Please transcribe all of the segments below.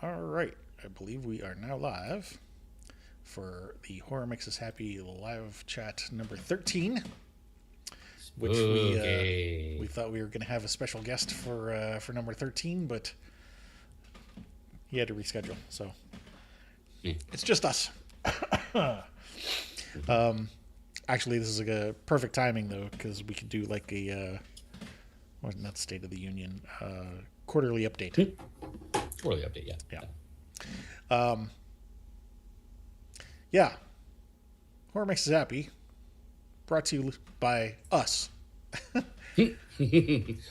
All right. I believe we are now live for the Horror Makes Us Happy live chat number 13, which we Okay. thought we were going to have a special guest for number 13, but he had to reschedule. So it's just us. Actually, this is like a perfect timing though, because we could do like a not State of the Union, quarterly update. Quarterly update, yeah. Yeah. Horror Makes Us Happy, brought to you by us.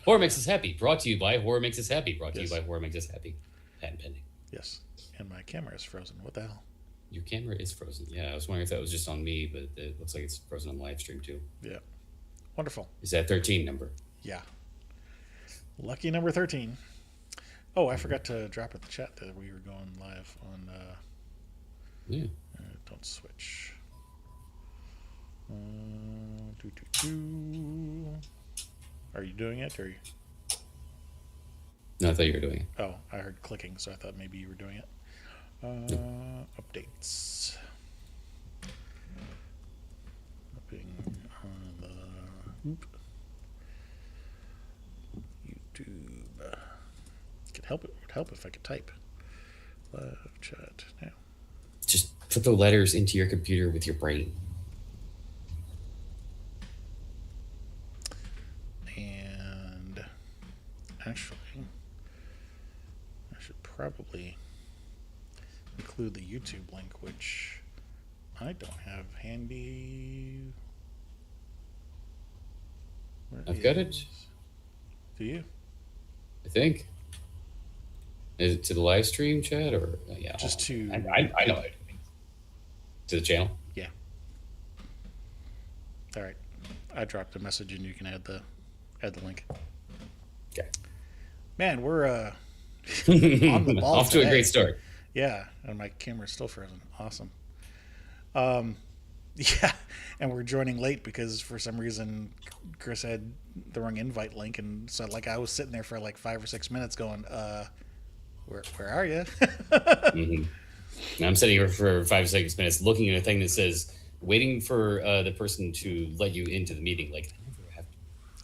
Horror Makes Us Happy, brought to you by Horror Makes Us Happy, brought to Yes. you by Horror Makes Us Happy. Patent pending. Yes. And my camera is frozen. What the hell? Your camera is frozen. Yeah, I was wondering if that was just on me, but it looks like it's frozen on live stream too. Yeah. Wonderful. Is that 13 number? Yeah. Lucky number 13. Oh, I forgot to drop at the chat that we were going live on. Yeah. Don't switch. Doo, doo, doo. Are you doing it? Or No, I thought you were doing it. oh, I heard clicking, so I thought maybe you were doing it. Updates. Upping on the YouTube. Could help. It would help if I could type. Live chat now. Just put the letters into your computer with your brain. And actually, I should probably include the YouTube link, which I don't have handy. Where I've got it. is- Do you? I think. Is it to the live stream chat or yeah? Just to. I know it. To the channel. Yeah. All right. I dropped a message, and you can add the link. Okay. Man, we're on the ball Off to today. a great start. Yeah, and my camera's still frozen. Awesome. Yeah, and we're joining late because for some reason Chris had the wrong invite link, and so like I was sitting there for like 5 or 6 minutes going, where are you? And I'm sitting here for 5 or 6 minutes looking at a thing that says waiting for the person to let you into the meeting. Like, I never have to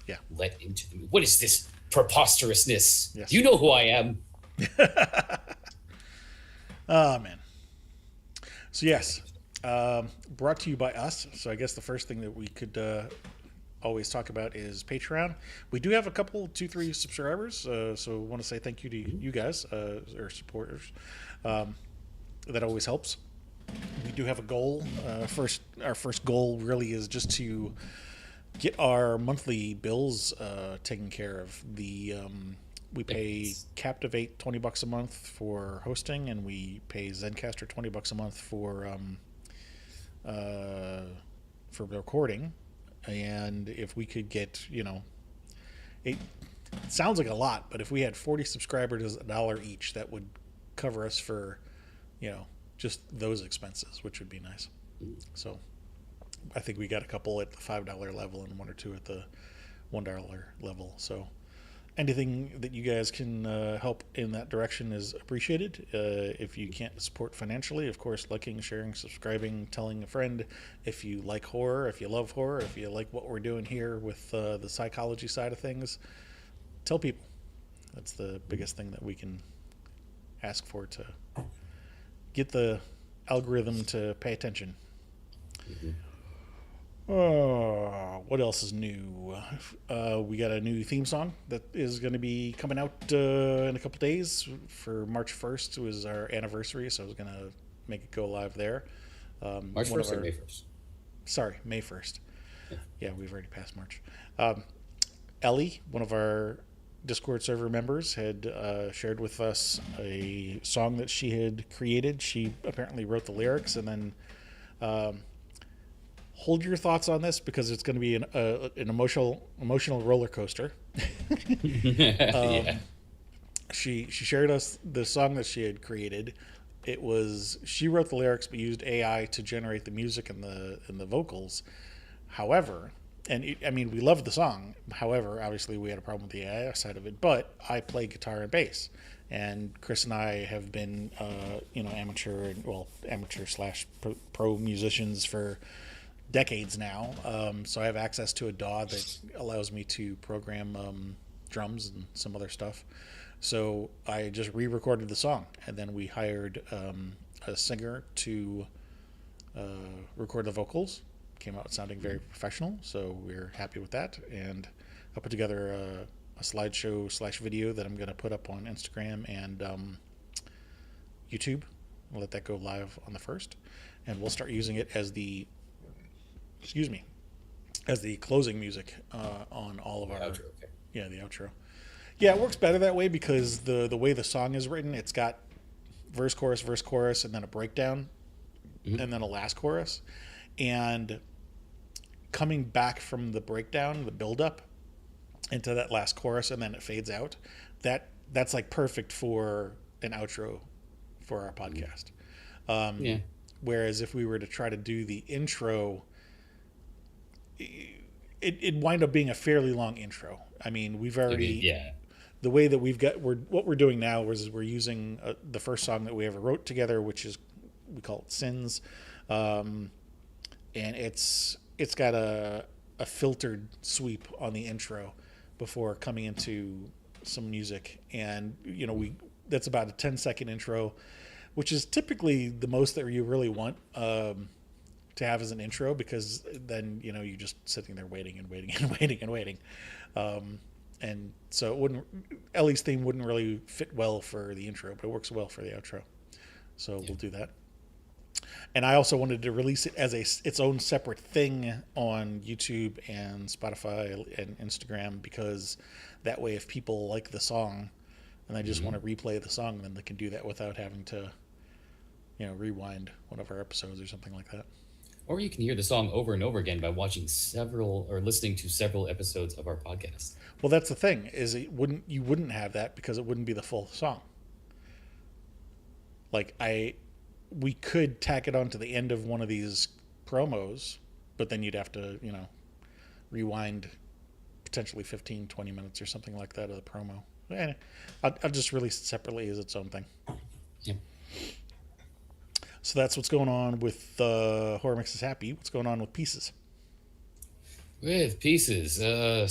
Yeah. let into the meeting. What is this preposterousness? Yes. Do you know who I am? Oh man. So yes, brought to you by us. So I guess the first thing that we could always talk about is Patreon. We do have a couple, 2-3 subscribers. So I want to say thank you to you guys, or supporters. That always helps. We do have a goal. Our first goal really is just to get our monthly bills taken care of. We pay Captivate $20 a month for hosting, and we pay Zencastr $20 a month for recording. And if we could get, it sounds like a lot, but if we had 40 subscribers, $1 each, that would cover us for, just those expenses, which would be nice. So I think we got a couple at the $5 level and 1 or 2 at the $1 level. So anything that you guys can help in that direction is appreciated. If you can't support financially, of course, liking, sharing, subscribing, telling a friend. If you like horror, if you love horror, if you like what we're doing here with the psychology side of things, tell people. That's the biggest thing that we can ask for to get the algorithm to pay attention. What else is new? We got a new theme song that is going to be coming out in a couple days. For March 1st was our anniversary, so I was going to make it go live there. March 1st or May 1st? Sorry, May 1st. Yeah, we've already passed March. Ellie, one of our Discord server members, had shared with us a song that she had created. She apparently wrote the lyrics, and then hold your thoughts on this because it's going to be an emotional roller coaster. Yeah. She shared us the song that she had created. She wrote the lyrics but used AI to generate the music and the vocals. However, we love the song. However, obviously we had a problem with the AI side of it. But I play guitar and bass, and Chris and I have been, amateur slash pro musicians for decades now. So I have access to a DAW that allows me to program drums and some other stuff. So I just re-recorded the song, and then we hired a singer to record the vocals. Came out sounding very professional, so we're happy with that. And I put together a slideshow slash video that I'm going to put up on Instagram and YouTube. I'll let that go live on the 1st, and we'll start using it as the closing music on all of our Outro, okay. Yeah, the outro. Yeah, it works better that way because the way the song is written, it's got verse, chorus, and then a breakdown, and then a last chorus. And coming back from the breakdown, the build-up, into that last chorus, and then it fades out, that's like perfect for an outro for our podcast. Whereas if we were to try to do the intro, it'd wind up being a fairly long intro. I mean, we've already... The way that what we're doing now is we're using the first song that we ever wrote together, which is, we call it Sins, and it's got a filtered sweep on the intro before coming into some music, and that's about a 10-second intro, which is typically the most that you really want to have as an intro, because then you're just sitting there waiting and waiting and waiting and waiting. And so Ellie's theme wouldn't really fit well for the intro, but it works well for the outro. So we'll do that. And I also wanted to release it as its own separate thing on YouTube and Spotify and Instagram, because that way if people like the song and they just want to replay the song, then they can do that without having to, rewind one of our episodes or something like that. Or you can hear the song over and over again by watching listening to several episodes of our podcast. Well, that's the thing, is you wouldn't have that because it wouldn't be the full song. Like we could tack it on to the end of one of these promos, but then you'd have to, rewind potentially 15, 20 minutes or something like that of the promo. And I'll just release it separately as its own thing. Yep. So that's what's going on with Horror Makes Us Happy. What's going on with Pieces? With Pieces,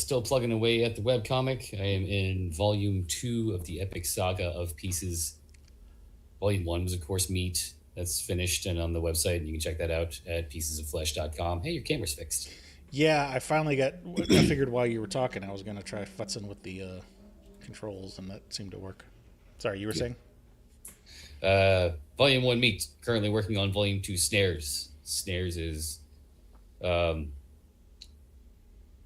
still plugging away at the webcomic. I am in volume 2 of the epic saga of Pieces. Volume 1 was, of course, Meat. That's finished and on the website, and you can check that out at piecesofflesh.com. Hey, your camera's fixed. Yeah, I figured while you were talking, I was going to try futzing with the controls, and that seemed to work. Sorry, you were saying? Volume 1 Meat. Currently working on Volume 2 Snares. Snares is... well,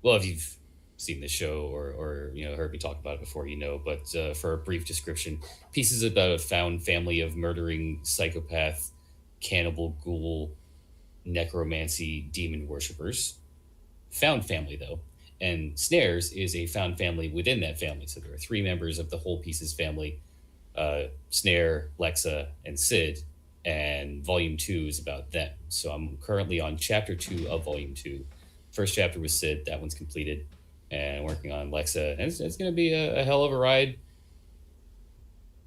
if you've seen the show or heard me talk about it before, but for a brief description, Pieces is about a found family of murdering psychopath, cannibal, ghoul, necromancy, demon worshippers. Found family, though. And Snares is a found family within that family. So there are 3 members of the whole Pieces family, Snare, Lexa, and Sid. And Volume 2 is about them. So I'm currently on Chapter 2 of Volume 2. First chapter was Sid. That one's completed. And working on Lexa. And it's going to be a hell of a ride.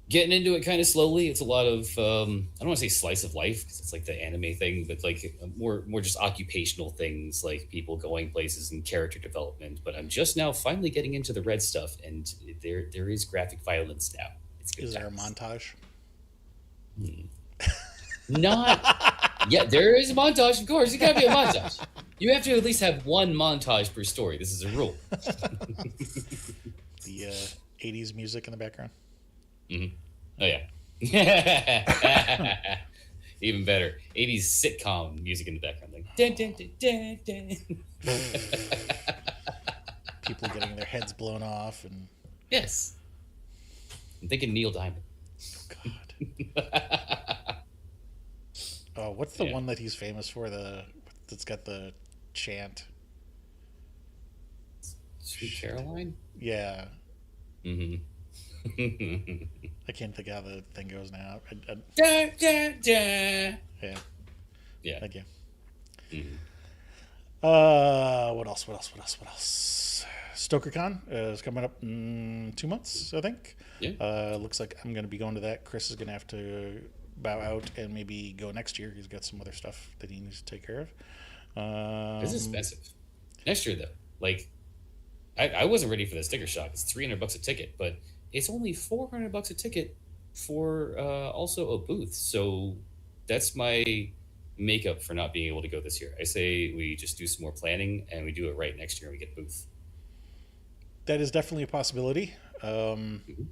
Getting into it kind of slowly. It's a lot of, I don't want to say slice of life, because it's like the anime thing, but like more just occupational things, like people going places and character development. But I'm just now finally getting into the red stuff, and there is graphic violence now. It's good. Is there a montage? Not... Yeah, there is a montage, of course. It got to be a montage. You have to at least have one montage per story. This is a rule. The 80s music in the background. Mm-hmm. Oh, yeah. Even better. 80s sitcom music in the background. Like, dun, dun, dun, dun, dun. People getting their heads blown off. And yes. I'm thinking Neil Diamond. God. Oh, what's the one that he's famous for? That's got the chant. Sweet Caroline? Yeah. Mm-hmm. I can't think how the thing goes now. Da, da, da. Yeah. Yeah. Thank you. Mm-hmm. What else? What else? What else? What else? StokerCon is coming up in 2 months, I think. Yeah. Looks like I'm going to be going to that. Chris is going to have to bow out and maybe go next year. He's got some other stuff that he needs to take care of. It's expensive. Next year, though, like, I wasn't ready for the sticker shock. It's $300 a ticket, but it's only $400 a ticket for also a booth. So that's my makeup for not being able to go this year. I say we just do some more planning and we do it right next year and we get a booth. That is definitely a possibility. Mhm.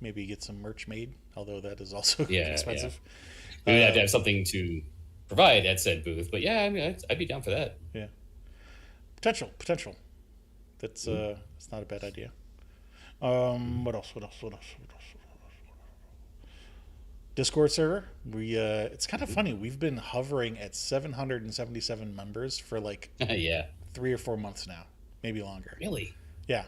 Maybe get some merch made, although that is also Yeah, yeah. expensive. We would have to have something to provide at said booth. But yeah, I mean, I'd be down for that. Yeah, potential. That's Mhm. it's not a bad idea. What else? What else? What else? What else? Discord server. We it's kind of funny. We've been hovering at 777 members for like Yeah, 3 or 4 months now, maybe longer. really. Yeah,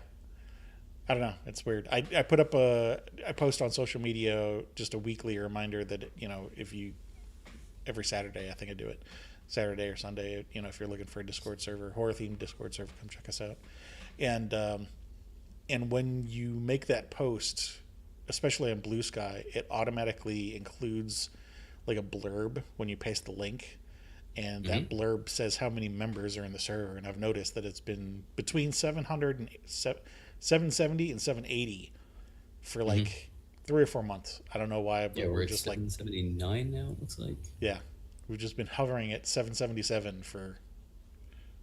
I don't know. It's weird. I put up I post on social media just a weekly reminder that if you every Saturday I think I do it, Saturday or Sunday. If you're looking for a Discord server, horror themed Discord server, come check us out. And when you make that post, especially on Blue Sky, it automatically includes like a blurb when you paste the link, and Hmm. that blurb says how many members are in the server. And I've noticed that it's been between 770 and 780 for Hmm. like 3 or 4 months. I don't know why, Yeah, but we're we're at just like, 779 now. It looks like. yeah, we've just been hovering at 777 for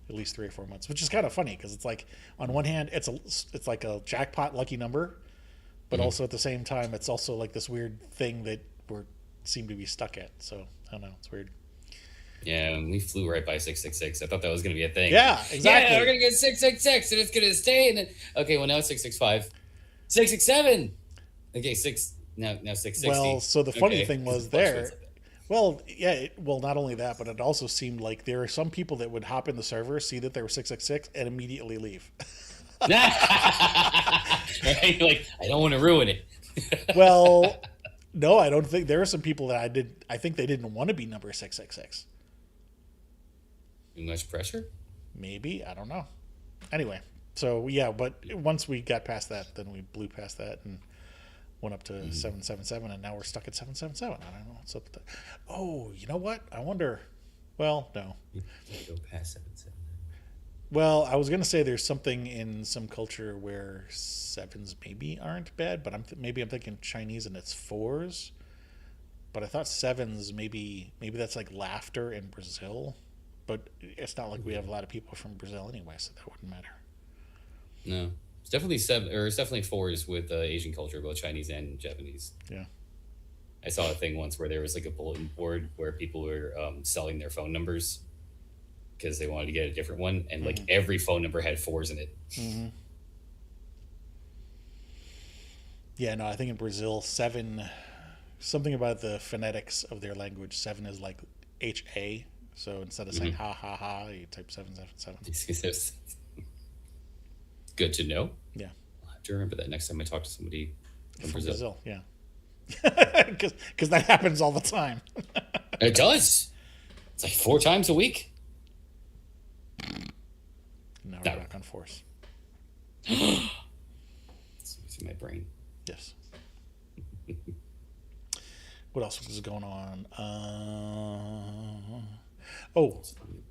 at least 3 or 4 months, which is kind of funny because it's like on one hand it's like a jackpot lucky number, but Hmm. also at the same time it's also like this weird thing that we seem to be stuck at. So I don't know, it's weird. Yeah, and we flew right by 666. I thought that was going to be a thing. Yeah, Yeah, we're exactly. going to get 666 and it's going to stay. And then, okay, well, now it's 665. 667. Okay, now 660. Well, so the funny Okay, thing because was it fluctuates there. like that. Well, yeah. Well, not only that, but it also seemed like there are some people that would hop in the server, see that there were 666, and immediately leave. Right? Like, I don't want to ruin it. Well, no, I don't think there are some people that I think they didn't want to be number 666. Too much pressure? Maybe, I don't know. Anyway, so yeah, but once we got past that, then we blew past that and went up to Mhm. 777, and now we're stuck at 777. I don't know what's up with that. Oh, you know what? I wonder. Well, no. Can't go past 77. Well, I was gonna say there's something in some culture where sevens maybe aren't bad, but maybe I'm thinking Chinese and it's fours. But I thought sevens maybe that's like laughter in Brazil, but it's not like we have a lot of people from Brazil anyway, so that wouldn't matter. No. It's definitely seven, or it's definitely fours with Asian culture, both Chinese and Japanese. Yeah. I saw a thing once where there was like a bulletin board where people were selling their phone numbers because they wanted to get a different one, and like Hmm. every phone number had fours in it. Hmm. Yeah, no, I think in Brazil seven, something about the phonetics of their language. Seven is like HA, so instead of saying Mhm. ha ha ha, you type 777. It's good to know. Yeah, I'll have to remember that next time I talk to somebody from from Brazil. Brazil. Yeah, because that happens all the time. It does. It's like 4 times a week. Now we're No. back on force. It's in my brain. Yes. What else is going on? Oh,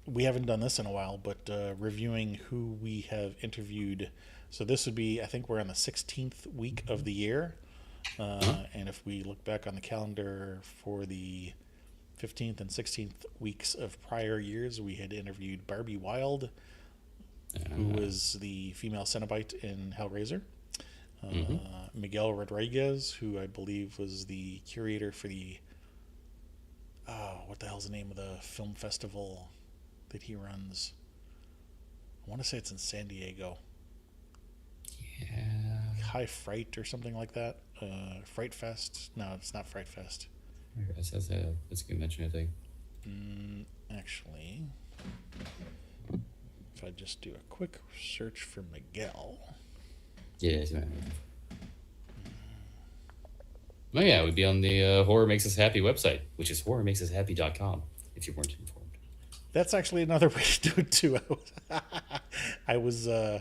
we haven't done this in a while, but reviewing who we have interviewed. So this would be, I think we're on the 16th week of the year. Huh? And if we look back on the calendar for the 15th and 16th weeks of prior years, we had interviewed Barbie Wild, who was the female Cenobite in Hellraiser. Mhm. Miguel Rodriguez, who I believe was the curator for the what the hell's the name of the film festival that he runs? I want to say it's in San Diego, Yeah. High Fright or something like that. Fright Fest? No, it's not Fright Fest. That's a good mention, I think. Actually, if I just do a quick search for Miguel. Yeah. Oh yeah, it would be on the Horror Makes Us Happy website, which is horrormakesushappy.com, if you weren't informed. That's actually another way to do it too. I was uh,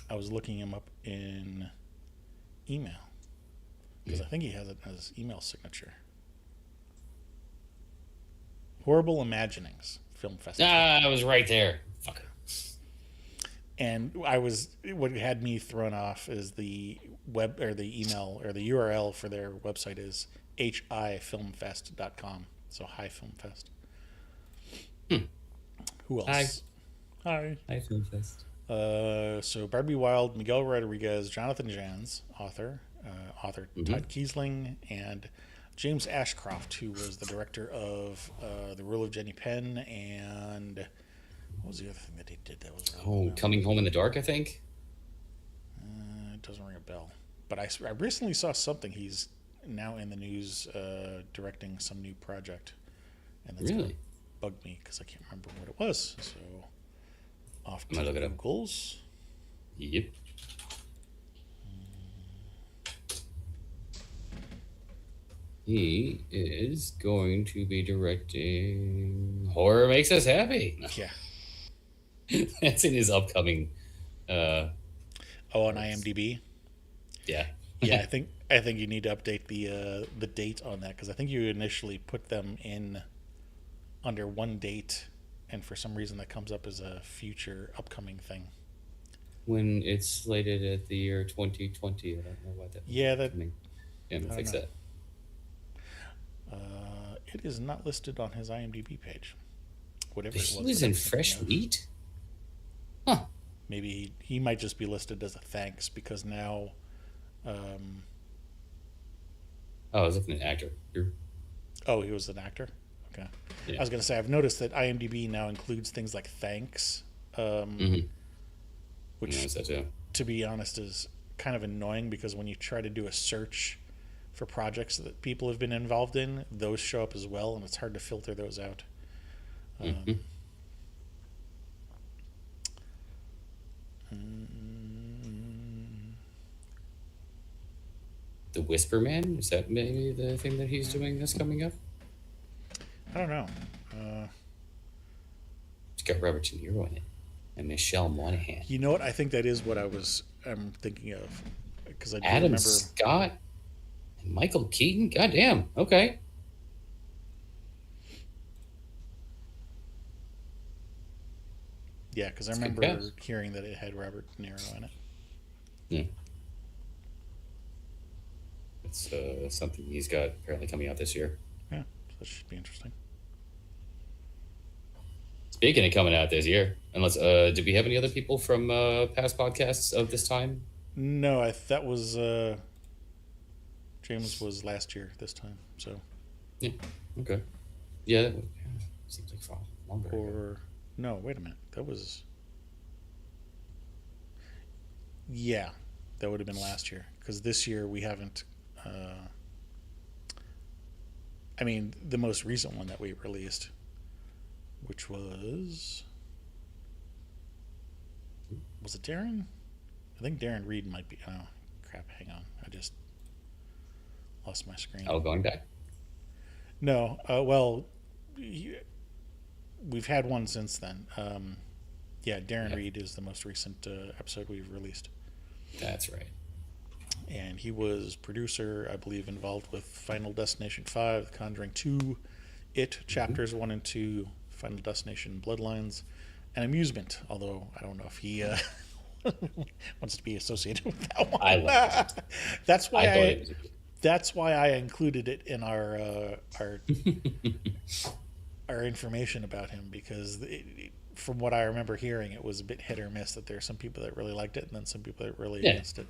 I was looking him up in email because I think he has it as email signature. Horrible Imaginings Film Festival. I was right there. Fucker. And what had me thrown off is the web or the email or the URL for their website is hifilmfest.com. So High Film Fest. Who else? Hi. Hi, Film Fest. So Barbie Wilde, Miguel Rodriguez, Jonathan Jans, author, Todd Kiesling, and James Ashcroft, who was the director of The Rule of Jenny Penn, and what was the other thing that he did that was really Coming Home in the Dark, I think. it doesn't ring a bell. But I recently saw something. He's now in the news directing some new project, and that's Really? bugged me because I can't remember what it was. So off to I'm gonna look it up. Googles. Yep. He is going to be directing Horror Makes Us Happy. Yeah. That's in his upcoming. On IMDb. Yeah. Yeah, I think you need to update the date on that because I think you initially put them in under one date, and for some reason that comes up as a future upcoming thing. When it's slated at the year 2020, I don't know why that. Yeah, that Yeah, I'm gonna fix know. that. It is not listed on his IMDb page. Whatever He it was that I in was thinking Fresh of. Meat. Huh. Maybe he might just be listed as a thanks because now. Oh, I was looking at actor. Oh, he was an actor. Okay. Yeah. I was going to say I've noticed that IMDb now includes things like thanks, which, I noticed that too. to be honest, is kind of annoying because when you try to do a search for projects that people have been involved in, those show up as well, and it's hard to filter those out. The Whisper Man? Is that maybe the thing that he's doing that's coming up? I don't know. It's got Robert De Niro in it and Michelle Monaghan. You know what? I think that is what I'm thinking of because I do Adam remember. Scott and Michael Keaton? Goddamn. Okay. Yeah, because I It's a good remember cast. hearing that it had Robert De Niro in it. Yeah. It's something he's got apparently coming out this year. Yeah, so that should be interesting. Speaking of coming out this year, unless did we have any other people from past podcasts of this time? No, that was James was last year this time. So Yeah. Okay. Yeah. Seems like far longer. ago. or no, wait a minute. That was yeah, that would have been last year because this year we haven't. I mean, the most recent one that we released, which was it Darren? I think Darren Reed might be. Oh crap! Hang on, I just lost my screen. Oh, going back. No, well, we've had one since then. Yeah, Darren Yeah. Reed is the most recent episode we've released, That's right. and he was producer, I believe, involved with Final Destination 5, The Conjuring 2, It Chapters 1 and 2, Final Destination Bloodlines, and Amusement. Although I don't know if he wants to be associated with that one. I love it. That's why I thought it was. that's why I included it in our our information about him because from what I remember hearing, it was a bit hit or miss. That there are some people that really liked it, and then some people that really missed it.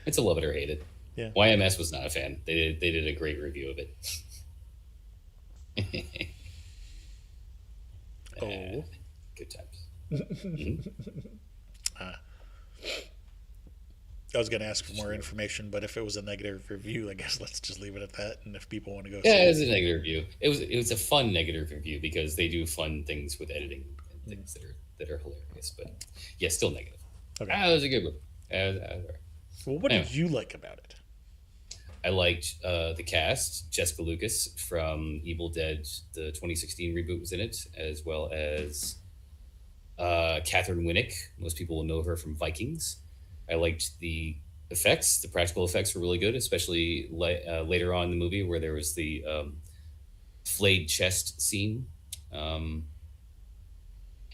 It's a love it or hate it. Yeah. YMS was not a fan. They did a great review of it. Oh. Good times. I was going to ask for more information, but if it was a negative review, I guess let's just leave it at that. And if people want to go, Yeah, see it was a negative review. It was a fun negative review because they do fun things with editing and things that are hilarious. But yeah, still negative. Okay. It was a good one. All right. Well, what Anyway. did you like about it? I liked the cast. Jessica Lucas from Evil Dead, the 2016 reboot, was in it, as well as Catherine Winnick. Most people will know her from Vikings. I liked the effects. The practical effects were really good, especially later on in the movie where there was the flayed chest scene. Um,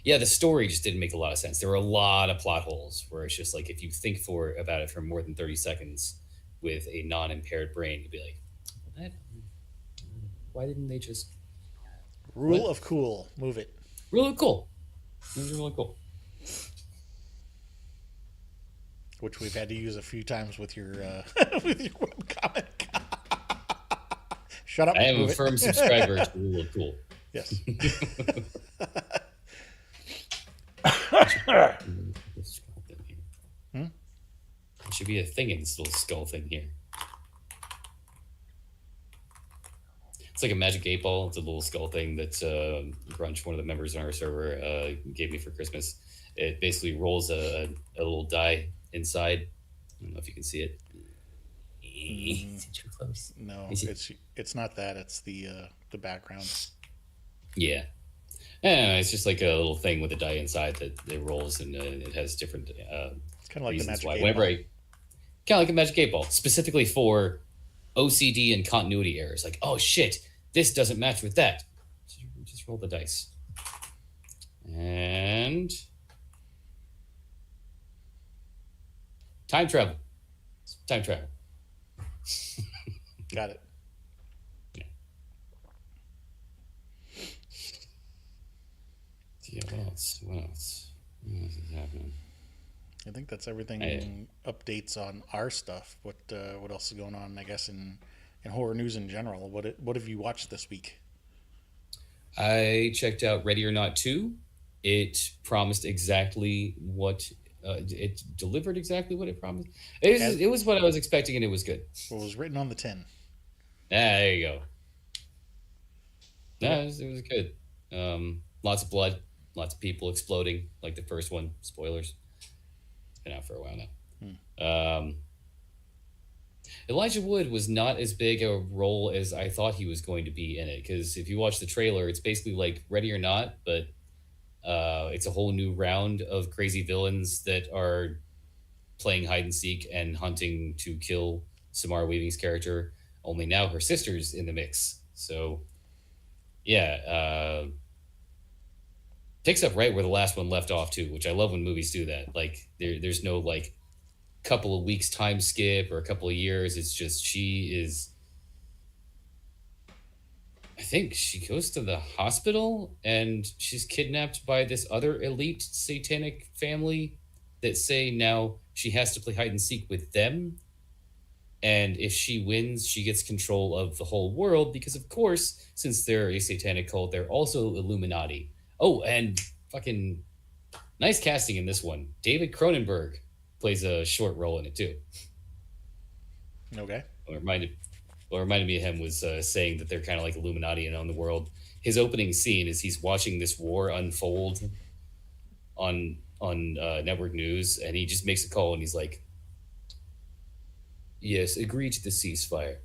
yeah, the story just didn't make a lot of sense. There were a lot of plot holes where it's just like if you think about it for more than 30 seconds with a non-impaired brain, you'd be like, what? Why didn't they just Rule what? of cool. Move it. Really cool. It was really cool. Which we've had to use a few times with your with your webcomic. Shut up. I am a Move it. firm subscriber to Rule of Cool. Yes. Hmm? There should be a thing in this little skull thing here. It's like a magic 8-ball. It's a little skull thing that Grunch, one of the members on our server, gave me for Christmas. It basically rolls a little die inside. I don't know if you can see it. Is it too close? No, Is it? it's not that. It's the background. Yeah. Yeah, it's just like a little thing with a die inside that it rolls, and it has different It's kind of like the reasons magic why. eight Whenever ball. I kind of like a magic 8-ball, specifically for OCD and continuity errors. Like, oh shit, this doesn't match with that. So just roll the dice. And time travel. Time travel. Got it. Yeah, what else? What else? What else is happening? I think that's everything. Updates on our stuff. What else is going on? I guess in horror news in general. What have you watched this week? I checked out Ready or Not 2. It promised exactly what it delivered exactly what it promised. It was what I was expecting, and it was good. What was written on the tin? There you go. No, it was good. Lots of blood, lots of people exploding, like the first one. Spoilers. It's been out for a while now. Elijah Wood was not as big a role as I thought he was going to be in it. Because if you watch the trailer, it's basically like Ready or Not, but it's a whole new round of crazy villains that are playing hide and seek and hunting to kill Samara Weaving's character. Only now her sister's in the mix. So, yeah, picks up right where the last one left off too, which I love when movies do that. Like there's no like couple of weeks time skip or a couple of years. It's just I think she goes to the hospital and she's kidnapped by this other elite satanic family that say now she has to play hide and seek with them. And if she wins, she gets control of the whole world because, of course, since they're a satanic cult, they're also Illuminati. Oh, and fucking nice casting in this one. David Cronenberg plays a short role in it, too. Okay. What reminded me of him was saying that they're kind of like Illuminati and own the world. His opening scene is he's watching this war unfold on network news, and he just makes a call, and he's like, yes, agree to the ceasefire.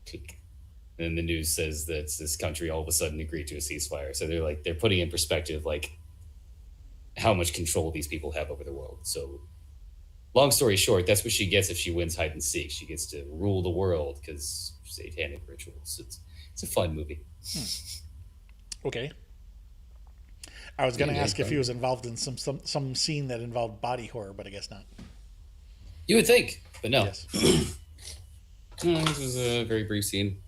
Click. And the news says that this country all of a sudden agreed to a ceasefire. So they're putting in perspective like how much control these people have over the world. So long story short, that's what she gets if she wins hide and seek. She gets to rule the world because satanic rituals. It's a fun movie. Okay. I was going to ask if he was involved in some scene that involved body horror, but I guess not. You would think, but no. Yes. No, this was a very brief scene.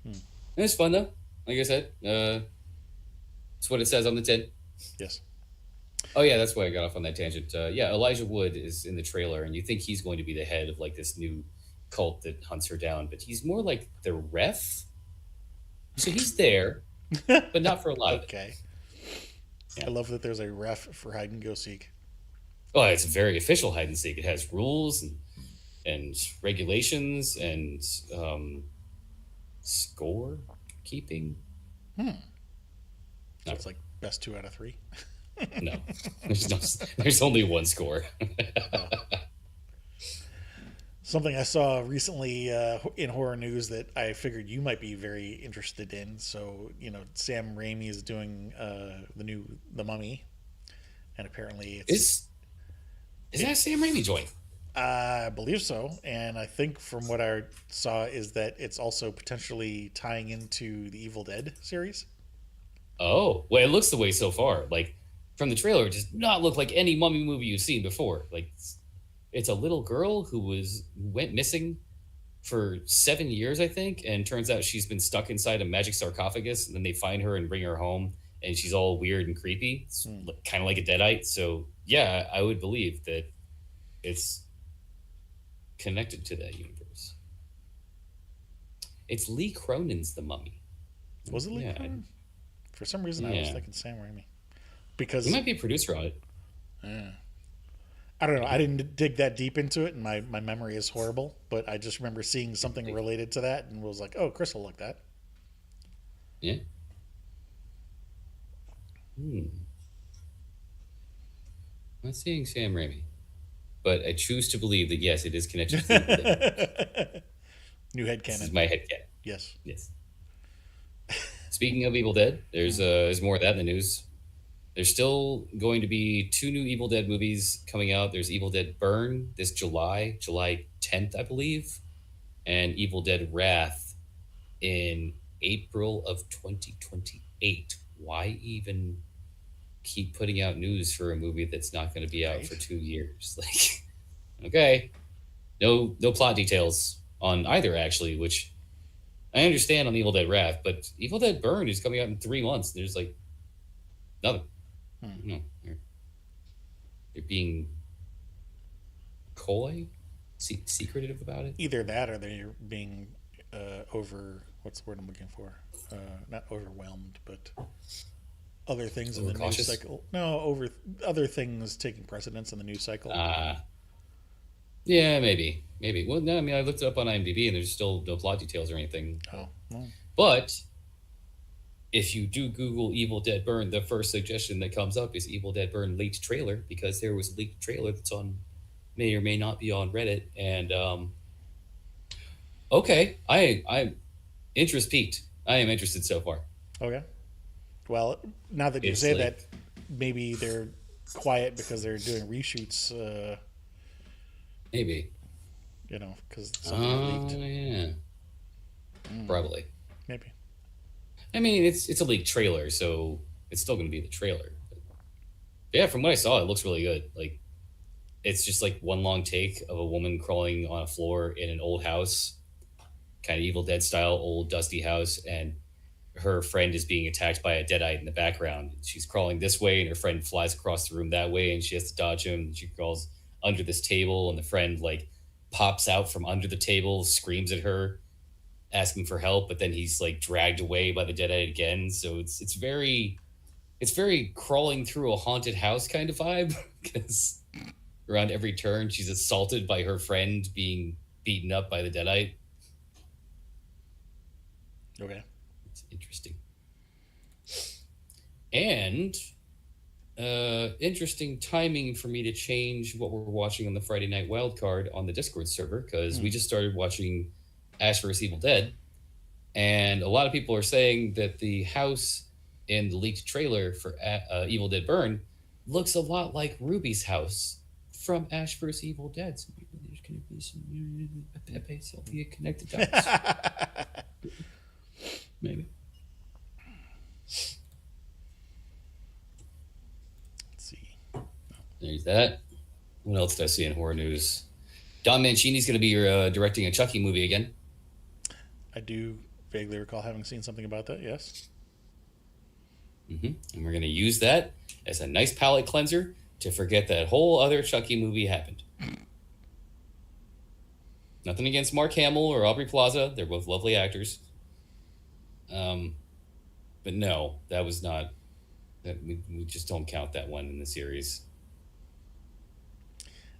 It was fun though. Like I said, it's what it says on the tin. Yes. Oh yeah, that's why I got off on that tangent. Yeah, Elijah Wood is in the trailer, and you think he's going to be the head of like this new cult that hunts her down, but he's more like the ref. So he's there, but not for a lot of it. Okay. Yeah. I love that there's a ref for hide and go seek. Oh, it's a very official hide and seek. It has rules and regulations and score keeping. It's like best 2 out of 3. No, there's only one score. Something I saw recently in horror news that I figured you might be very interested in. So, Sam Raimi is doing The Mummy, and apparently Is it that Sam Raimi joint? I believe so, and I think from what I saw is that it's also potentially tying into the Evil Dead series. Oh, well, it looks the way so far. Like from the trailer, it does not look like any mummy movie you've seen before. Like it's a little girl who went missing for 7 years, I think, and turns out she's been stuck inside a magic sarcophagus, and then they find her and bring her home, and she's all weird and creepy. It's Hmm. kind of like a deadite. So yeah, I would believe that it's connected to that universe. It's Lee Cronin's The Mummy. Was it Lee Yeah, Cronin? For some reason, I was yeah. thinking Sam Raimi He because might be a producer on it. I don't know. I didn't dig that deep into it, and my memory is horrible. But I just remember seeing something related to that, and was like, "Oh, Chris will like that." Yeah. Hmm. Not seeing Sam Raimi, but I choose to believe that yes, it is connected to the Evil Dead. New head This is canon. my head canon. Yes. Yes. Speaking of Evil Dead, there's more of that in the news. There's still going to be two new Evil Dead movies coming out. There's Evil Dead Burn this July, July 10th, I believe, and Evil Dead Wrath in April of 2028. Why even keep putting out news for a movie that's not going to be out Right. for 2 years? Like, okay, no plot details on either actually, which I understand on Evil Dead Wrath, but Evil Dead Burn is coming out in 3 months. There's like nothing. Hmm. No, they're being coy, secretive about it. Either that, or they're being over. What's the word I'm looking for? Not overwhelmed, but other things in the news Overcautious. cycle. No, over other things taking precedence in the news cycle. Yeah, maybe. Well, no, I mean, I looked it up on IMDb, and there's still no plot details or anything. Oh, well, But if you do Google Evil Dead Burn, the first suggestion that comes up is Evil Dead Burn leaked trailer, because there was a leaked trailer that's on, may or may not be on Reddit. And okay, I'm interest peaked. I am interested so far. okay. Well, now that you It's say like that, maybe they're quiet because they're doing reshoots. maybe. Because something got Oh leaked. yeah, probably. Maybe. I mean, it's a leaked trailer, so it's still going to be the trailer. But yeah, from what I saw, it looks really good. Like it's just like one long take of a woman crawling on a floor in an old house, kind of Evil Dead style, old dusty house, and her friend is being attacked by a deadite in the background. She's crawling this way, and her friend flies across the room that way, and she has to dodge him. And she crawls under this table, and the friend like pops out from under the table, screams at her, asking for help, but then he's like dragged away by the deadite again. So it's very crawling through a haunted house kind of vibe because around every turn she's assaulted by her friend being beaten up by the deadite. Okay. It's interesting. And interesting timing for me to change what we're watching on the Friday Night Wildcard on the Discord server, because we just started watching Ash vs. Evil Dead, and a lot of people are saying that the house in the leaked trailer for Evil Dead Burn looks a lot like Ruby's house from Ash vs. Evil Dead. So maybe there's going to be some Pepe Sylvia connected dots. Maybe. Let's see. There's that. What else did I see in horror news? Don Mancini's going to be directing a Chucky movie again. I do vaguely recall having seen something about that. Yes. And we're going to use that as a nice palate cleanser to forget that whole other Chucky movie happened. Nothing against Mark Hamill or Aubrey Plaza. They're both lovely actors. But no, that was not. That we just don't count that one in the series.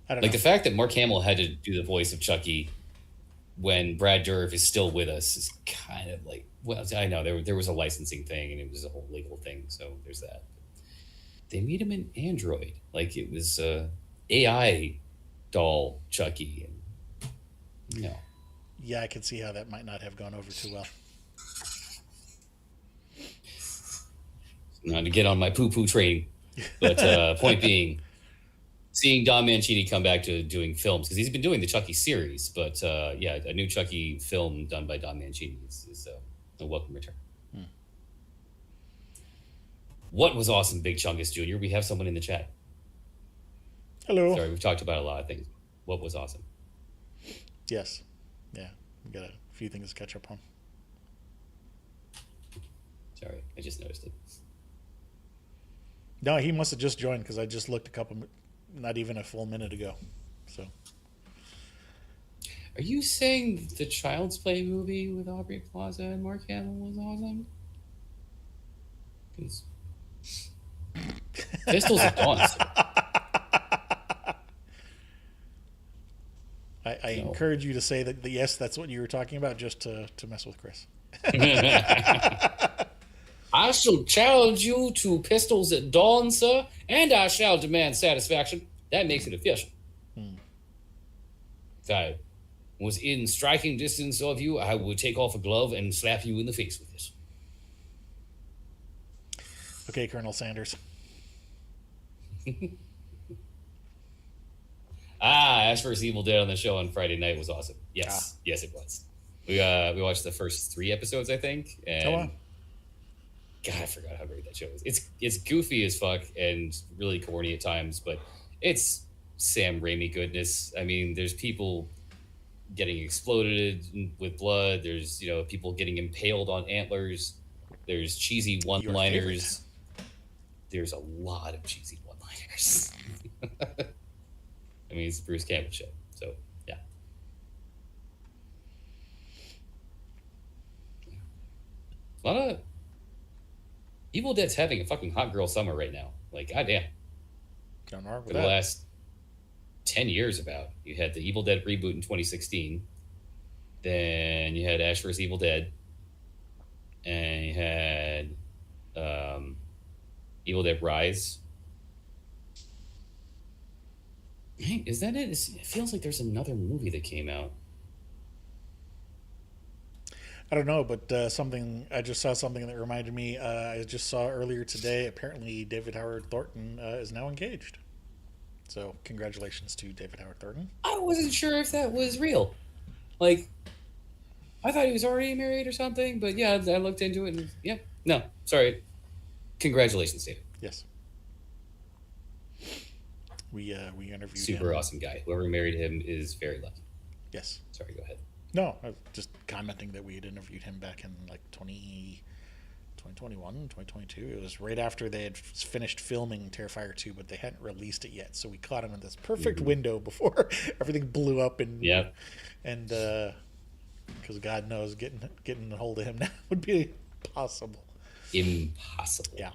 I don't Like know. the fact that Mark Hamill had to do the voice of Chucky when Brad Dourif is still with us is kind of like, well, I know there was a licensing thing and it was a whole legal thing, so there's that. They made him an android, like it was a AI doll Chucky, and No. Yeah, I can see how that might not have gone over too well. Not to get on my poo-poo train, but point being, seeing Don Mancini come back to doing films, because he's been doing the Chucky series, but yeah, a new Chucky film done by Don Mancini is a welcome return. What was awesome, Big Chungus Jr.? We have someone in the chat. Hello. Sorry, we've talked about a lot of things. What was awesome? Yes. Yeah, we got a few things to catch up on. Sorry, I just noticed it. No, he must have just joined because I just looked not even a full minute ago. So. Are you saying the Child's Play movie with Aubrey Plaza and Mark Hamill was awesome? Pistols at Dawn. I encourage you to say that yes, that's what you were talking about, just to mess with Chris. I shall challenge you to Pistols at Dawn, sir, and I shall demand satisfaction. That makes it official. If I was in striking distance of you, I would take off a glove and slap you in the face with this. Okay, Colonel Sanders. Ash vs. Evil Dead on the show on Friday night was awesome. Yes, yes, it was. We watched the first 3 episodes, I think, and wow. God, I forgot how great that show is. It's goofy as fuck and really corny at times, but it's Sam Raimi goodness. I mean, there's people getting exploded with blood. There's people getting impaled on antlers. There's cheesy one-liners. There's a lot of cheesy one-liners. I mean, it's the Bruce Campbell show, so yeah. A lot of Evil Dead's having a fucking hot girl summer right now. Like, goddamn. For the last 10 years, about. You had the Evil Dead reboot in 2016. Then you had Ash vs. Evil Dead. And you had Evil Dead Rise. Hey, is that it? It feels like there's another movie that came out. I don't know, but I just saw something that reminded me. I just saw earlier today, apparently David Howard Thornton is now engaged. So congratulations to David Howard Thornton. I wasn't sure if that was real. Like, I thought he was already married or something, but yeah, I looked into it and yeah. No, sorry. Congratulations, David. Yes. We interviewed him. Super awesome guy. Whoever married him is very lucky. Yes. Sorry, go ahead. No, I was just commenting that we had interviewed him back in like 2021, 2022. It was right after they had finished filming Terrifier 2, but they hadn't released it yet. So we caught him in this perfect window before everything blew up. And because God knows getting a hold of him now would be impossible. Impossible. Yeah.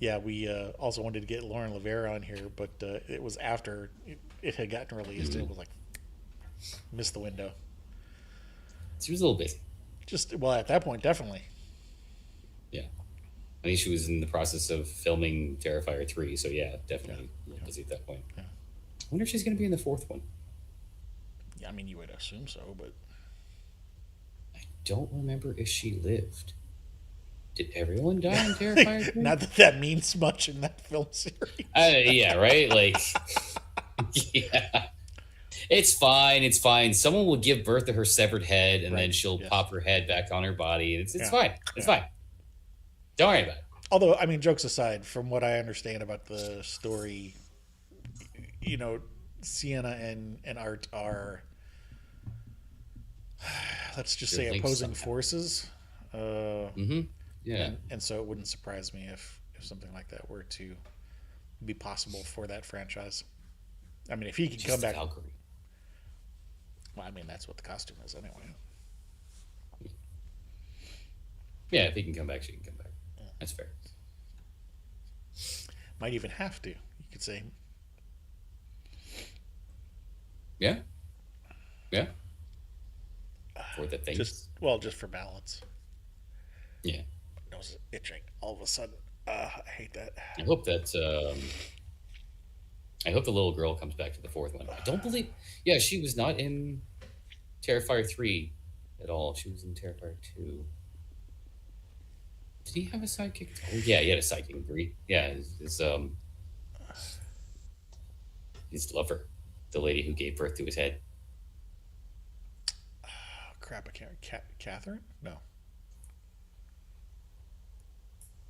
Yeah, we also wanted to get Lauren Lavera on here, but it was after it had gotten released. It was like, missed the window. She was a little busy. At that point, definitely. Yeah. I think she was in the process of filming Terrifier 3, so yeah, definitely busy at that point. Yeah. I wonder if she's going to be in the 4th one. Yeah, I mean, you would assume so, but... I don't remember if she lived. Did everyone die in Terrifier 3? Not that means much in that film series. Yeah, right? Like, yeah. It's fine. It's fine. Someone will give birth to her severed head, and then she'll pop her head back on her body. It's fine. It's fine. Don't worry about it. Although, I mean, jokes aside, from what I understand about the story, Sienna and Art are, let's just say, opposing forces. Yeah. And so it wouldn't surprise me if something like that were to be possible for that franchise. I mean, if he can come back. Valkyrie. Well, I mean, that's what the costume is anyway. Yeah, if he can come back, she can come back. Yeah. That's fair. Might even have to, you could say. Yeah. Yeah. For the things. Just for balance. Yeah. My nose is itching all of a sudden. I hate that. I hope that... I hope the little girl comes back to the 4th one. I don't believe... Yeah, she was not in Terrifier 3 at all. She was in Terrifier 2. Did he have a sidekick? Oh, yeah, he had a sidekick in 3. Yeah, his lover, the lady who gave birth to his head. Oh, crap, I can't. Catherine? No.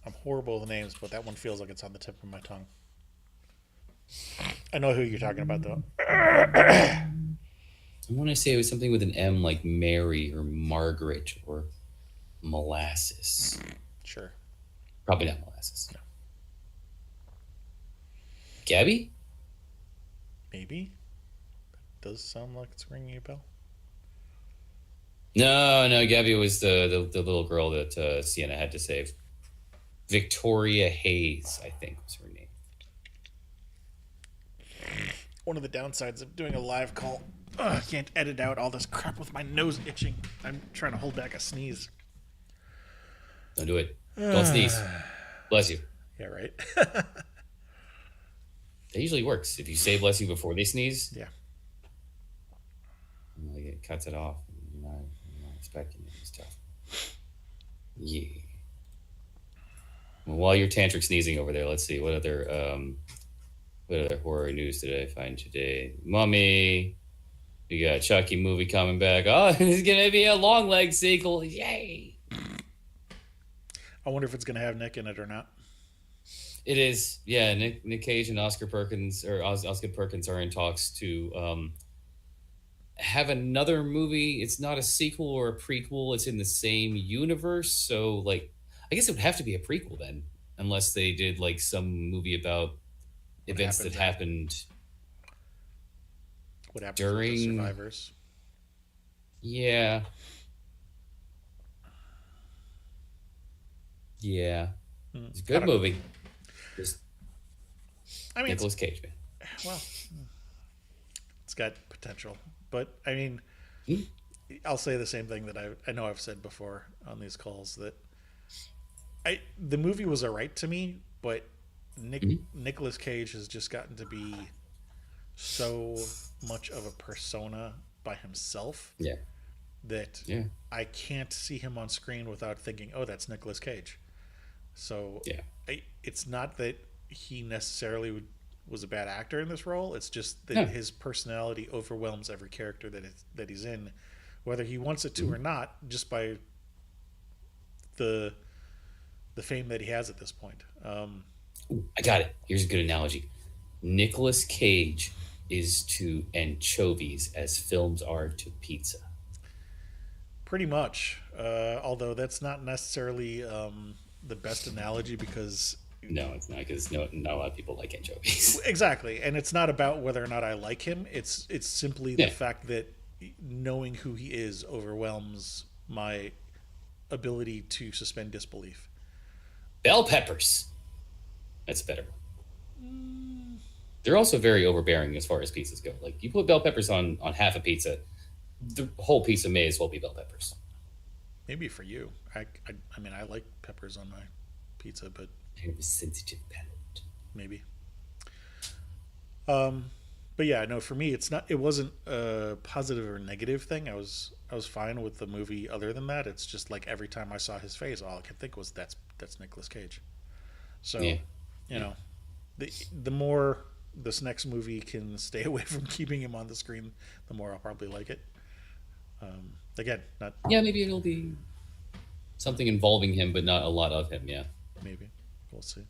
I'm horrible with names, but that one feels like it's on the tip of my tongue. I know who you're talking about, though. I want to say it was something with an M, like Mary or Margaret or Molasses. Sure. Probably not Molasses. No. Gabby? Maybe. That does sound like it's ringing a bell. No. Gabby was the little girl that Sienna had to save. Victoria Hayes, I think, was her name. One of the downsides of doing a live call, I can't edit out all this crap with my nose itching. I'm trying to hold back a sneeze. Don't do it. Don't sneeze. Bless you. Yeah, right. That usually works. If you say bless you before they sneeze, Yeah. like it cuts it off. You're not expecting it and stuff. Yeah. Well, while you're tantric sneezing over there, let's see what other horror news did I find today? Mummy. We got Chucky movie coming back. Oh, it's gonna be a long leg sequel. Yay! I wonder if it's going to have Nick in it or not. It is. Yeah, Nick Cage and Oscar Perkins are in talks to have another movie. It's not a sequel or a prequel. It's in the same universe. So, like, I guess it would have to be a prequel then, unless they did like some movie about events that happened. What happened during to the survivors? Yeah. Yeah. It's a good movie. Just I mean, Nicolas Cage, man. Well, it's got potential. But, I mean, I'll say the same thing that I know I've said before on these calls, that the movie was all right to me, but Nicolas Cage has just gotten to be so much of a persona by himself that I can't see him on screen without thinking, oh, that's Nicolas Cage. So it's not that he necessarily was a bad actor in this role. It's just that his personality overwhelms every character that he's in, whether he wants it to or not, just by the fame that he has at this point. I got it. Here's a good analogy. Nicolas Cage is to anchovies as films are to pizza. Pretty much. Although that's not necessarily the best analogy, because no, it's not, because not a lot of people like anchovies. Exactly, and it's not about whether or not I like him. It's simply the fact that knowing who he is overwhelms my ability to suspend disbelief. Bell peppers. That's a better one. They're also very overbearing as far as pizzas go. Like, you put bell peppers on half a pizza, the whole pizza may as well be bell peppers. Maybe for you. I mean, I like peppers on my pizza, but I have a sensitive palate. Maybe. But yeah, no, for me, it wasn't a positive or negative thing. I was fine with the movie other than that. It's just like every time I saw his face, all I could think was that's Nicolas Cage. So, you know, the more this next movie can stay away from keeping him on the screen, the more I'll probably like it. Again, not... Yeah, maybe it'll be something involving him, but not a lot of him, Maybe. We'll see.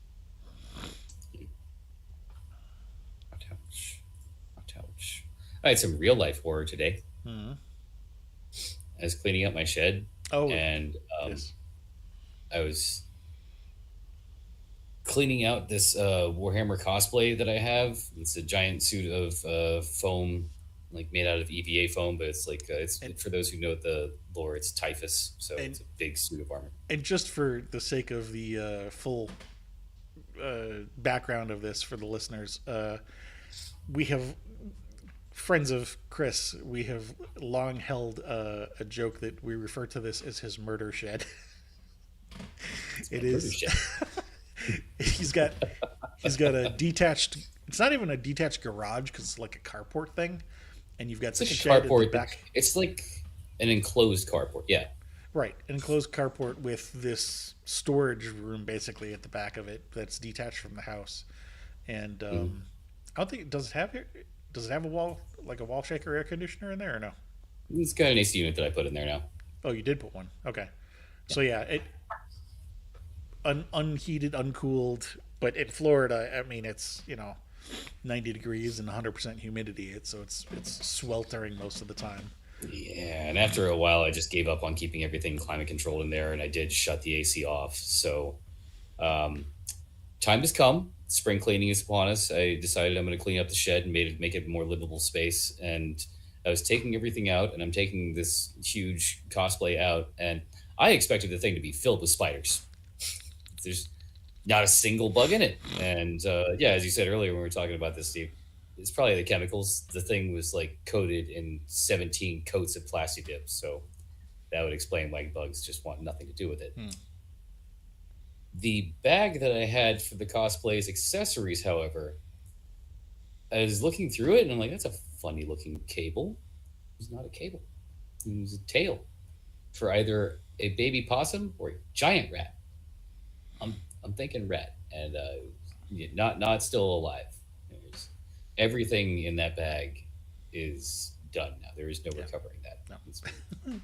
Ouch. I had some real life horror today. Mm-hmm. I was cleaning up my shed. And yes. I was cleaning out this Warhammer cosplay that I have. It's a giant suit of foam, like made out of EVA foam, but it's like for those who know the lore, it's typhus, so it's a big suit of armor. And just for the sake of the full background of this for the listeners, we have friends of Chris. We have long held a joke that we refer to this as his murder shed. It is. He's got a detached. It's not even a detached garage because it's like a carport thing. and you've got It's the like a shed at the carport. back. It's like an enclosed carport. Yeah. Right, an enclosed carport with this storage room basically at the back of it that's detached from the house. And Mhm. I don't think does it have a wall like a wall shaker air conditioner in there or no? It's got an AC unit that I put in there now. Oh, you did put one. Okay, Yeah. so yeah, it unheated, uncooled. But in Florida, I mean, it's 90 degrees and 100% humidity. It's sweltering most of the time. Yeah, and after a while, I just gave up on keeping everything climate controlled in there, and I did shut the AC off. So, um, time has come. Spring cleaning is upon us. I decided I'm going to clean up the shed and make it a more livable space. And I was taking everything out, and I'm taking this huge cosplay out, and I expected the thing to be filled with spiders. There's not a single bug in it. And yeah, as you said earlier when we were talking about this, Steve, it's probably the chemicals. The thing was like coated in 17 coats of plastic dip. So that would explain why bugs just want nothing to do with it. Hmm. The bag that I had for the cosplay's accessories, however, I was looking through it and I'm like, that's a funny looking cable. It was not a cable, it was a tail for either a baby possum or a giant rat. I'm thinking rat, and yeah, not still alive. There's, everything in that bag is done now. There is no Yeah, recovering that. no. It's been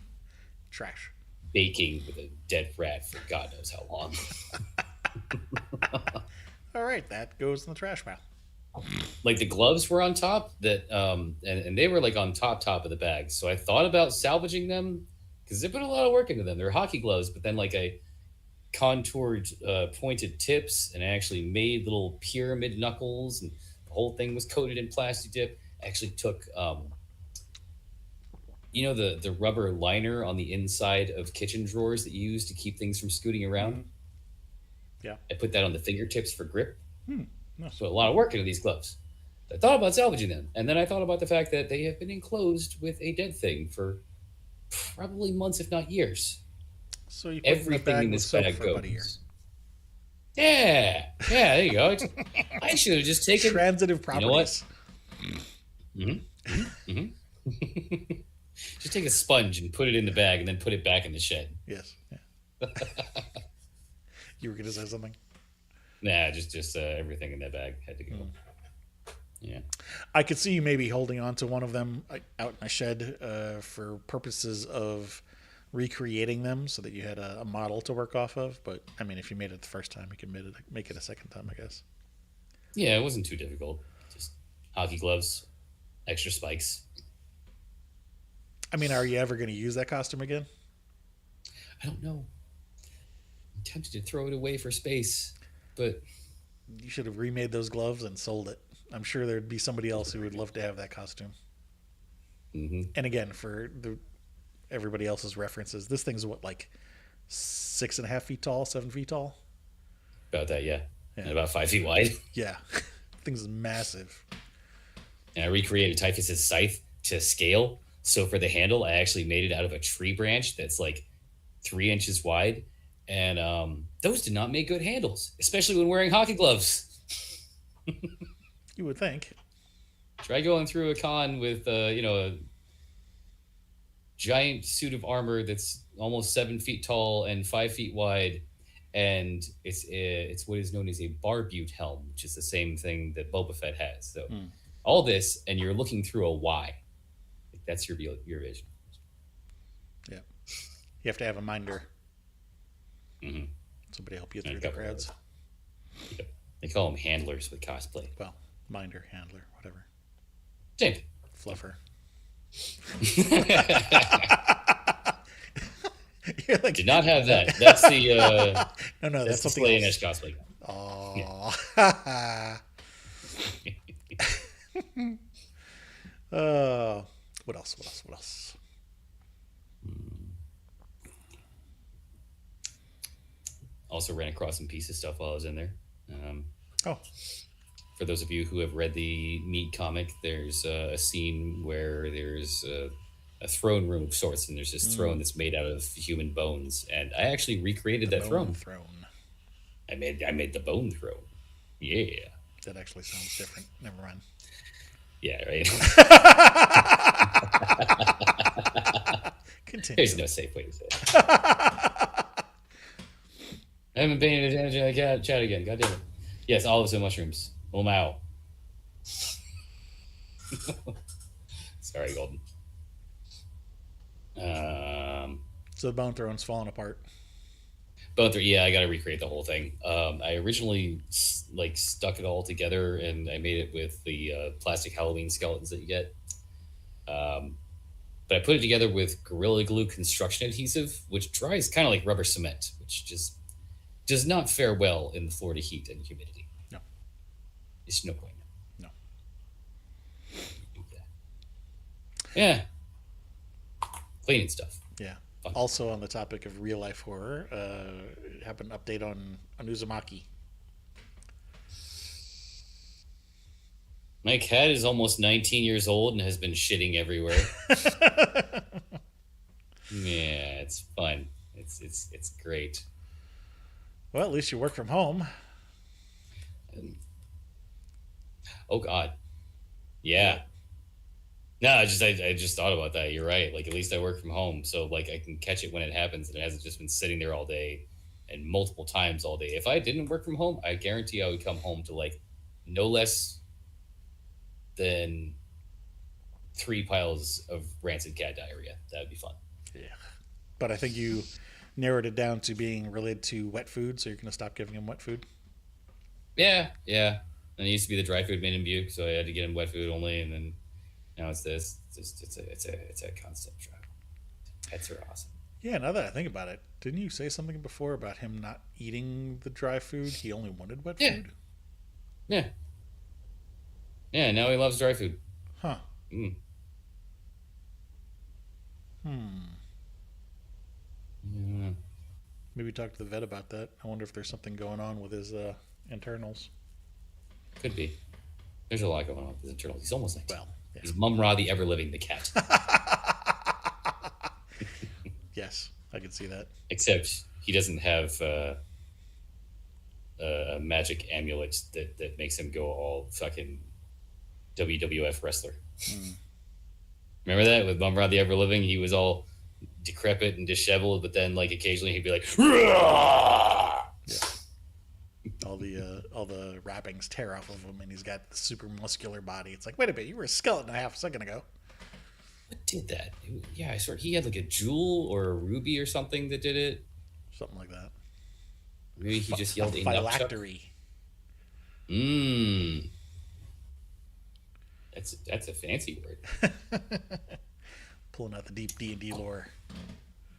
Trash. baking with a dead rat for God knows how long. All right, that goes in the trash pile. Like the gloves were on top that and they were like on top of the bag. So I thought about salvaging them because they put a lot of work into them. They're hockey gloves, but then like I contoured pointed tips and I actually made little pyramid knuckles and the whole thing was coated in plastic dip. I actually took the rubber liner on the inside of kitchen drawers that you use to keep things from scooting around. Yeah. I put that on the fingertips for grip. Hmm. Nice. Put a lot of work into these gloves. I thought about salvaging them, and then I thought about the fact that they have been enclosed with a dead thing for probably months, if not years. So you put it in a Everything bag in with this soap bag for about a year. goes. Yeah, yeah, there you go. I should have just taken. Transitive You know what? properties. Just take a sponge and put it in the bag, and then put it back in the shed. Yes. Yeah. You were going to say something? Nah, just everything in that bag had to go. Yeah. I could see you maybe holding on to one of them out in a shed for purposes of recreating them so that you had a model to work off of. But, I mean, if you made it the first time, you can make it a second time, I guess. Yeah, it wasn't too difficult. Just hockey gloves, extra spikes. I mean, are you ever going to use that costume again? I don't know. I'm tempted to throw it away for space, but You should have remade those gloves and sold it. I'm sure there'd be somebody else who would love to have that costume. mhm. And again, for everybody else's references, this thing's what, like 6.5 feet tall, 7 feet tall? About that, yeah. Yeah. And about 5 feet wide. Yeah. Thing's massive. And I recreated Typhus's scythe to scale. So for the handle, I actually made it out of a tree branch that's like 3 inches wide. And those did not make good handles, especially when wearing hockey gloves. You would think. Try going through a con with, a giant suit of armor that's almost 7 feet tall and 5 feet wide, and it's what is known as a barbute helm, which is the same thing that Boba Fett has. So all this, and you're looking through a Y. Like, that's your vision. Yeah. You have to have a minder. Mm-hmm. Somebody help you And through a the couple crowds. Yep. They call them handlers with cosplay. Well, minder, handler, whatever. Same. Fluffer. You're like, Did not have that. That's the no, that's that's the something Slay else. cosplay. Oh. What else? What else? What else? Also ran across some piece of stuff while I was in there. Oh, For those of you who have read the Meat comic, there's a scene where there's a throne room of sorts, and there's this throne that's made out of human bones. And I actually recreated that bone throne. throne. I made the bone throne. Yeah. That actually sounds different. Never mind. Yeah, right. Continue. There's no safe way to say it. I haven't paying attention to the chat again. God damn it. Yes, olives and mushrooms. Oh, wow. Sorry, Golden. So the bone throne's falling apart. Bone Throne, yeah, I got to recreate the whole thing. I originally stuck it all together, and I made it with the plastic Halloween skeletons that you get. But I put it together with Gorilla Glue construction adhesive, which dries kind of like rubber cement, which just does not fare well in the Florida heat and humidity. No. It's no point. No. Yeah. Cleaning stuff. Yeah. Fun. Also on the topic of real life horror, have an update on Uzumaki. My cat is almost 19 years old and has been shitting everywhere. Yeah, it's fun. It's great. Well, at least you work from home. Oh God. Yeah. No, I just thought about that. You're right. Like, at least I work from home, so like I can catch it when it happens, and it hasn't just been sitting there all day and multiple times all day. If I didn't work from home, I guarantee I would come home to like no less than 3 piles of rancid cat diarrhea. That would be fun. Yeah, but I think you narrowed it down to being related to wet food, so you're going to stop giving him wet food. Yeah. And it used to be the dry food made him puke, so I had to get him wet food only, and then now it's this. It's a constant struggle. Pets are awesome. Yeah, now that I think about it, didn't you say something before about him not eating the dry food? He only wanted wet food? Yeah. Yeah, now he loves dry food. Huh. Mm. Yeah. Maybe talk to the vet about that. I wonder if there's something going on with his internals. Could be. There's a lot going on with his internals. He's almost like, well, yeah. He's Mum-Ra the Ever-Living, the cat. Yes, I can see that. Except he doesn't have a magic amulet that makes him go all fucking WWF wrestler. Remember that with Mum-Ra the Ever-Living? He was all decrepit and disheveled, but then like occasionally he'd be like, yeah. All the wrappings tear off of him, and he's got the super muscular body. It's like, wait a minute, you were a skeleton a half a second ago. What did that? Yeah, I swear he had like a jewel or a ruby or something that did it. Something like that. Maybe he just yelled phylactery. That's a fancy word. Pulling out the deep D&D lore.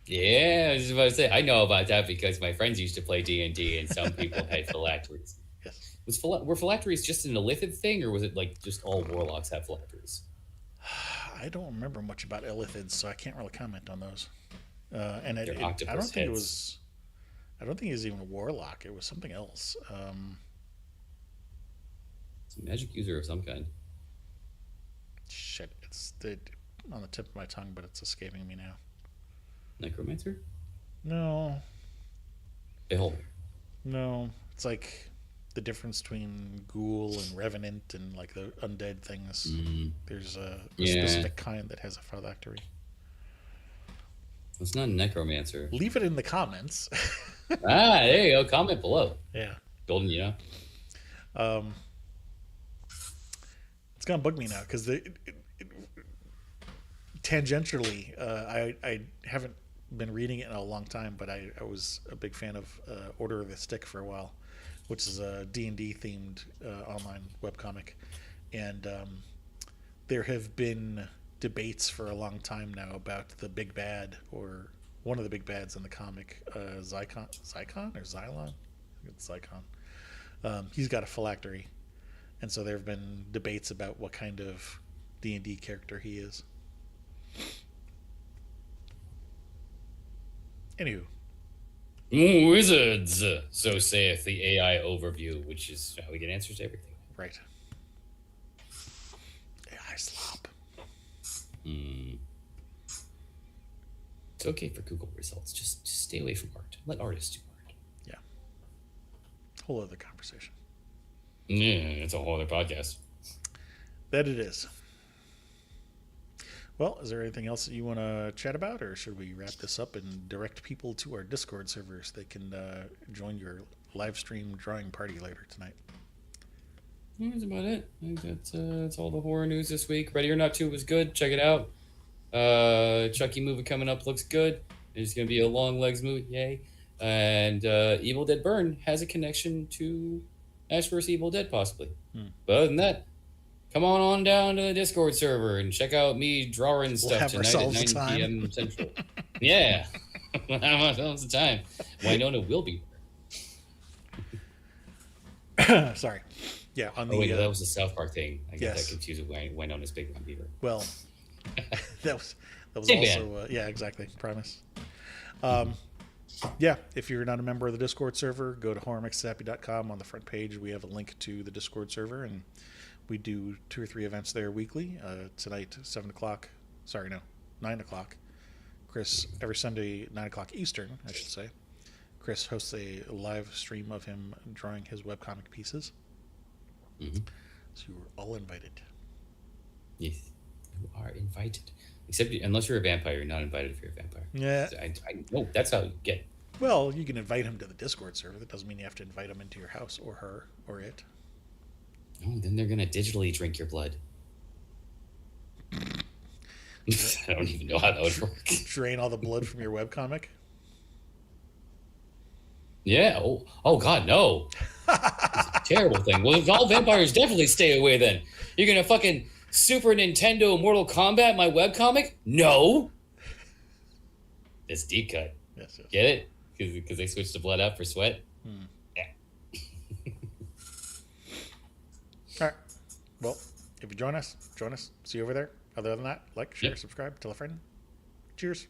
Yeah, I was just about to say, I know about that because my friends used to play D&D, and some people had phylacteries. Yes. Were phylacteries just an illithid thing, or was it like just all warlocks have phylacteries? I don't remember much about illithids, so I can't really comment on those. I don't think it was. I don't think it was even a warlock. It was something else. It's a magic user of some kind. Shit, it's on the tip of my tongue, but it's escaping me now. Necromancer? No. Beholder? No. It's like the difference between ghoul and revenant and like the undead things. There's a specific kind that has a phylactery. It's not a necromancer. Leave it in the comments. There you go. Comment below. Yeah. Golden, you know? It's gonna bug me now because tangentially, I haven't been reading it in a long time, but I was a big fan of Order of the Stick for a while, which is a D&D themed online webcomic, and there have been debates for a long time now about the big bad, or one of the big bads in the comic, Zyklon or Xylon? I think it's Zyklon. He's got a phylactery, and so there have been debates about what kind of D&D character he is. Anywho. Wizards, so saith the AI overview, which is how we get answers to everything. Right. AI slop. It's okay for Google results. Just stay away from art. Let artists do art. Yeah. Whole other conversation. Yeah, it's a whole other podcast. That it is. Well, is there anything else that you want to chat about, or should we wrap this up and direct people to our Discord server so they can join your live stream drawing party later tonight? That's about it. I think that's all the horror news this week. Ready or Not 2 was good. Check it out. Chucky movie coming up looks good. It's going to be a long legs movie. Yay. And Evil Dead Burn has a connection to Ash vs. Evil Dead, possibly. But other than that, come on down to the Discord server and check out me drawing stuff tonight at 9 p.m. Central. Yeah. We'll have ourselves the time. Winona will be there. Sorry. Yeah, on the. Oh, wait, no, that was the South Park thing. I got that Yes. confused with Winona's Big Brown Beaver. Well, that was Same also yeah, exactly. Promise. Yeah, if you're not a member of the Discord server, go to horrormixhappy.com. On the front page, we have a link to the Discord server, and we do 2 or 3 events there weekly. Tonight, 7 o'clock. Sorry, no, 9 o'clock. Chris, every Sunday, 9 o'clock Eastern, I should say. Chris hosts a live stream of him drawing his webcomic pieces. Mm-hmm. So you were all invited. Yes, you are invited. Except unless you're a vampire, you're not invited if you're a vampire. Yeah. I know that's how you get. Well, you can invite him to the Discord server. That doesn't mean you have to invite him into your house or her or it. Oh, then they're gonna digitally drink your blood. I don't even know how that would work. Drain all the blood from your webcomic. Yeah. Oh God, no. It's a terrible thing. Well, if all vampires definitely stay away then. You're gonna fucking Super Nintendo Mortal Kombat my webcomic? No. It's deep cut. Yes. Get it? Because they switched the blood out for sweat? Yeah. All right. Well, if you join us. See you over there. Other than that, like, share, subscribe, tell a friend. Cheers.